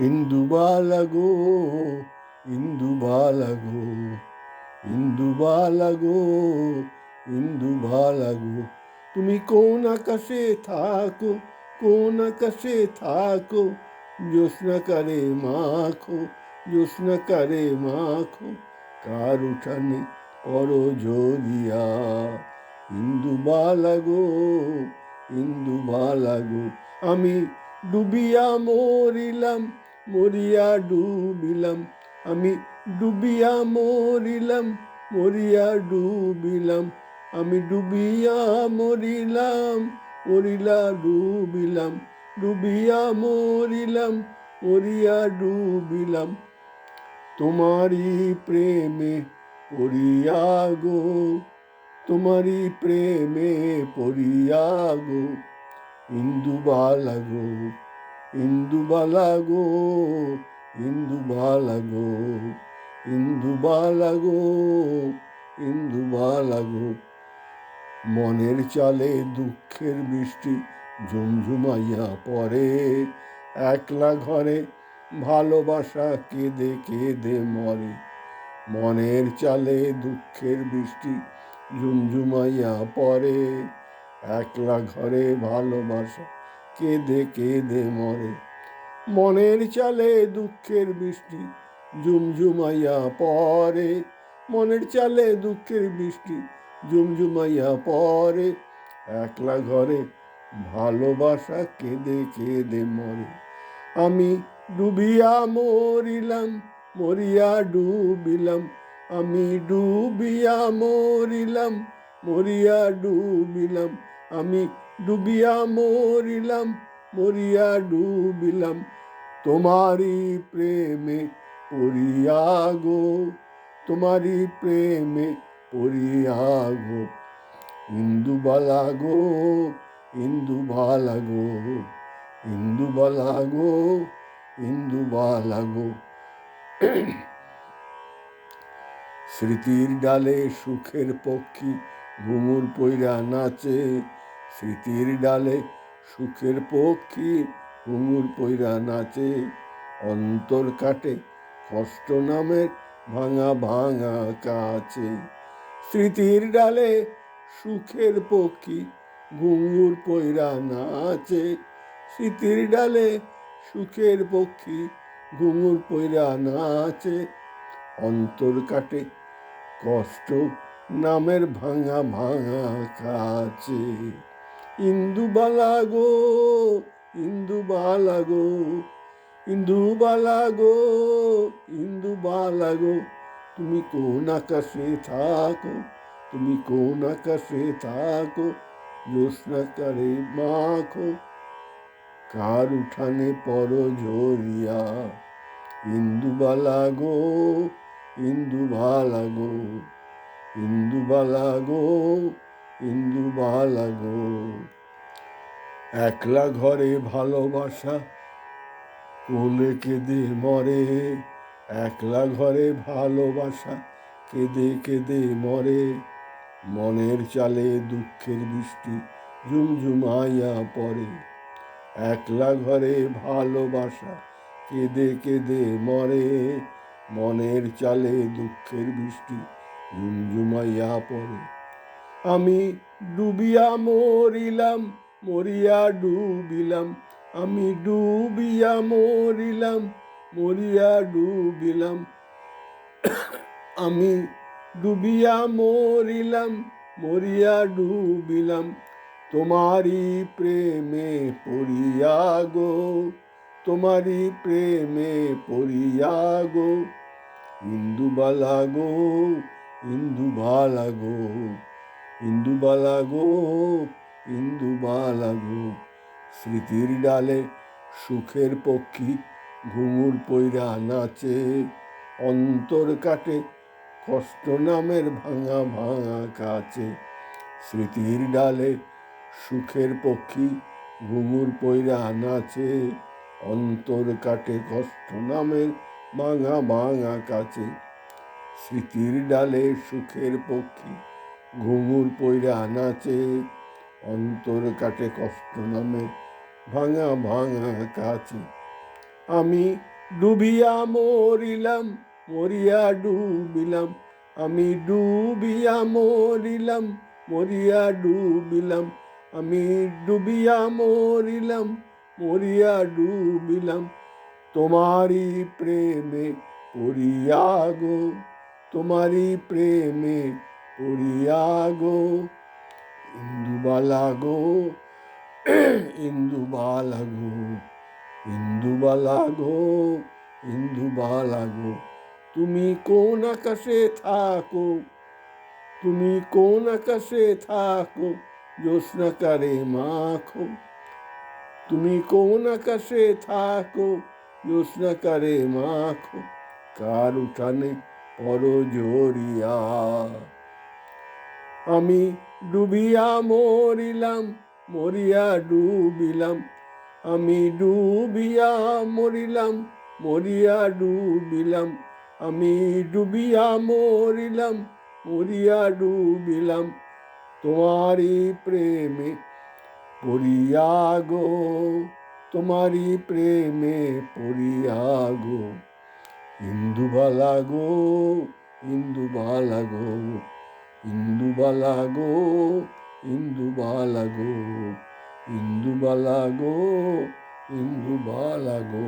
ইন্দুবালা গো, ইন্দুবালা গো, ইন্দুবালা গো, ইন্দুবালা গো, তুমি কোন আকাশে থাকো, কোন আকাশে থাকো, জ্যোৎস্নাকারে মাখো, জ্যোৎস্নাকারে মাখো, কার উঠানে পরো ঝরিয়া। ইন্দুবালা গো, ইন্দুবালা গো, আমি ডুবিয়া মরিলাম, মরিয়া ডুবিলাম, আমি ডুবিয়া মরিলাম, মরিয়া ডুবিলাম, আমি ডুবিয়া মরিলাম, মরিলা ডুবিলাম, ডুবিয়া মরিলাম, মরিয়া ডুবিলাম, তোমারি প্রেমে পড়িয়া গো, তোমারি প্রেমে পড়িয়া গো, ইন্দুবালা গো, ইন্দুবালা গো, ইন্দুবালা গো, ইন্দুবালা গো, ইন্দুবালা গো, মনের চালে দুঃখের বৃষ্টি ঝুমঝুমাইয়া পড়ে, একলা ঘরে ভালোবাসা কেঁদে কেঁদে মরে। মনের চালে দুঃখের বৃষ্টি ঝুমঝুমাইয়া পড়ে, একলা ঘরে ভালোবাসা কেঁদে কেঁদে মরে। মনের চালে দুঃখের বৃষ্টি ঝুমঝুমাইয়া পড়ে, মনের চালে দুঃখের বৃষ্টি ঝুমঝুমাইয়া পড়ে, একলা ঘরে ভালোবাসা কেঁদে কেঁদে মরে। আমি ডুবিয়া মরিলাম, মরিয়া ডুবিলাম, আমি ডুবিয়া মরিলাম, মরিয়া ডুবিলাম, আমি ডুবিয়া মরিলাম, মরিয়া ডুবিলাম, তোমারি প্রেমে পড়িয়া গো, তোমারি প্রেমে পড়িয়া গো, ইন্দুবালা গো, ইন্দুবালা গো, ইন্দুবালা গো, ইন্দুবালা গো। স্মৃতির ডালে সুখের পক্ষী ঘুঙুর পইরা নাচে, স্মৃতির ডালে সুখের পক্ষী ঘুঙুর পইরা নাচে, অন্তর কাটে কষ্ট নামের ভাঙা ভাঙা কাছে। স্মৃতির ডালে সুখের পক্ষী ঘুঙুর পইরা নাচে, স্মৃতির ডালে সুখের পক্ষী ঘুঙুর পইরা নাচে, অন্তর কাটে কষ্ট নামের ভাঙা ভাঙা কাছে। ইন্দুবালা গো, ইন্দুবালা গো, ইন্দুবালা গো, ইন্দুবালা গো, তুমি কোন আকাশে থাকো, তুমি কোন আকাশে থাকো, জ্যোৎস্নাকারে মাখো, কার উঠানে পরো ঝরিয়া। ইন্দুবালা গো, ইন্দুবালা গো, ইন্দুবালা গো, ইন্দুবালা গো, একলা ঘরে ভালোবাসা কোলে কেঁদে মরে, একলা ঘরে ভালোবাসা কেঁদে কেঁদে মরে, মনের চালে দুঃখের বৃষ্টি ঝুমঝুমাইয়া পড়ে, একলা ঘরে ভালোবাসা কেঁদে কেঁদে মরে, মনের চালে দুঃখের বৃষ্টি ঝুমঝুমাইয়া পড়ে। আমি ডুবিয়া মরিলাম, মরিয়া ডুবিলাম, আমি ডুবিয়া মরিলাম, মরিয়া ডুবিলাম, আমি ডুবিয়া মরিলাম, মরিয়া ডুবিলাম, তোমারি প্রেমে পড়িয়া গো, তোমারি প্রেমে পড়িয়া গো, ইন্দুবালা গো, ইন্দুবালা গো, ইন্দুবালা গো, ইন্দুবালা গো, স্মৃতির ডালে সুখের পক্ষী ঘুঙুর পইরা নাচে, অন্তর কাটে কষ্ট নামের ভাঙা ভাঙা কাছে। স্মৃতির ডালে সুখের পক্ষী ঘুঙুর পইরা নাচে, অন্তর কাটে কষ্ট নামের ভাঙা ভাঙা কাছে। স্মৃতির ডালে সুখের পক্ষী ঘুঙুর পইরা নাচে, অন্তর কাটে কষ্ট নামে ভাঙা ভাঙা কাছে। আমি ডুবিয়া মরিলাম, মরিয়া ডুবিলাম, আমি ডুবিয়া মরিলাম, মরিয়া ডুবিলাম, আমি ডুবিয়া মরিলাম, মরিয়া ডুবিলাম, তোমারি প্রেমে পড়িয়া গো, তোমারি প্রেমে পড়িয়া গো, ইন্দুবালা গো, ইন্দুবালা গো, ইন্দুবালা গো, ইন্দুবালা গো, তুমি কোন আকাশে থাকো, তুমি কোন আকাশে থাকো, জ্যোৎস্নাকারে মাখো, তুমি কোন আকাশে থাকো, জ্যোৎস্নাকারে মাখো, কার উঠানে পরজরিয়া, আমি ডুবিয়া মরিলাম, মরিয়া ডুবিলাম, আমি ডুবিয়া মরিলাম, মরিয়া ডুবিলাম, আমি ডুবিয়া মরিলাম, মরিয়া ডুবিলাম, তোমারি প্রেমে পড়িয়া গো, তোমারি প্রেমে পড়িয়া গো, ইন্দুবালা গো, ইন্দুবালা গো, ইন্দুবালা গো, ইন্দুবালা গো, ইন্দুবালা গো, ইন্দুবালা গো।